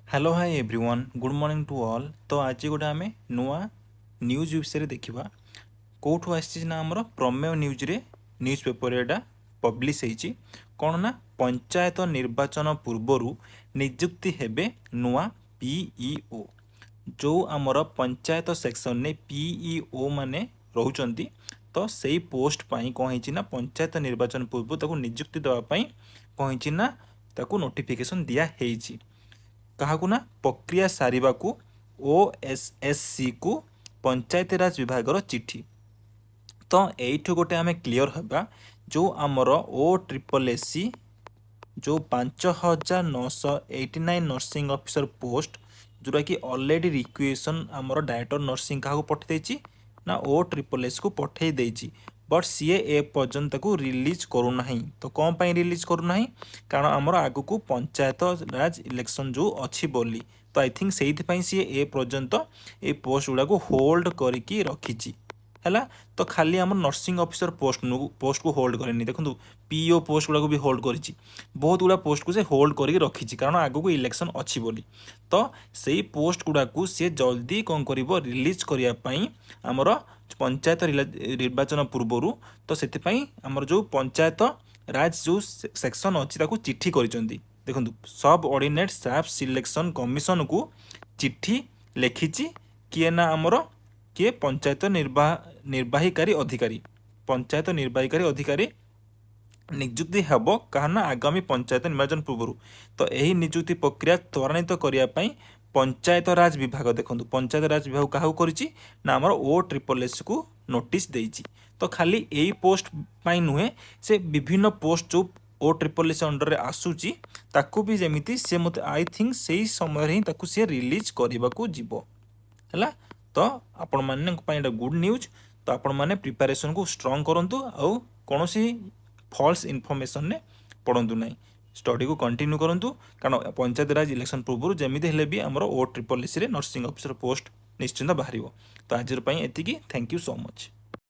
Hello hi everyone good morning to all. तो आज गोटे आम नुआ न्यूज विषय देखा कौटू आना आमर प्रमेय न्यूज रे न्यूज पेपर एटा पब्लिश होती कौन ना पंचायत निर्वाचन पूर्वर नियुक्ति हेबे नुआ पीईओ जो आमर पंचायत सेक्शन ने पीईओ माने रहउचंती। तो सही पोस्ट पाई कौन ना पंचायत निर्वाचन पूर्व ताकू नियुक्ति देवाई कौन ना ताकू नोटिफिकेशन दिया हेची काहाकू ना प्रक्रिया सारिबाकू ओएसएससी को पंचायतीराज विभागर चिठी। तो यू गोटे आम क्लीयर हवा जो आमर ओ ट्रिपल एससी जो 5989 नर्सिंग ऑफिसर पोस्ट जोटा कि ऑलरेडी रिक्वेशन आमर डायरेक्टर नर्सिंग क्या पठे ना ओ ट्रिपल एस को पठे देची बट सीए ए पर्यंत को रिलीज करूना। तो कौन पाई रिलीज करूना कारण आमर आगु को पंचायत राज इलेक्शन जो अच्छी बोली तो आई थिंक से सीए ए पर्यंत ये पोस्ट गुड़ा को होल्ड करके रखी है। तो खाली आम नर्सिंग ऑफिसर पोस्ट को होल्ड करेनि देखो पीओ पोस्ट गुड़ा भी होल्ड करी बहुत गुड़ा पोस्ट को से होल्ड करके रखी कारण आगू को इलेक्शन अच्छी बोली। तो सही पोस्ट गुड़ा को सी जल्दी कौन कर रिलीज करने आमर पंचायत निर्वाचन पूर्वर तो से आमर जो पंचायत राज जो सेक्शन अच्छी चिट्ठी कर देखो सब ऑर्डिनेट स्टाफ सिलेक्शन कमिशन को चिट्ठी लिखी किए ना आमर किए पंचायत निर्वाहीकारी अधिकारी पंचायत निर्वाहीकारी अधिकारी नियुक्ति हेब कहना आगामी पंचायत निर्वाचन पूर्व। तो यही नियुक्ति प्रक्रिया त्वरान्वित करने पंचायत राज विभाग देखो पंचायत राज विभाग क्या करना आमर ओ ट्रिपल एस को नोटिस देइछि। तो खाली यही पोस्ट पाई नुहे से विभिन्न पोस्ट जो ओ ट्रिपल एस अंडर रे आसुची ताकू भी जमीती से मत आई थिंक से समय ही ताकू से रिलीज करने को जीवो है। तो आपण माने गुड न्यूज। तो आपण माने प्रिपरेशन को स्ट्रॉन्ग करंतु आउ कौन सी फॉल्स इनफॉरमेशन ने पड़ंतु नहीं स्टडी को कंटिन्यू करंतु कारण पंचायत राज इलेक्शन पूर्व जमीती हेले भी आमर ओ ट्रिपल एस रे नर्सिंग ऑफिसर पोस्ट निश्चिंत बाहर। तो आज एतिकी थैंक यू सो मच।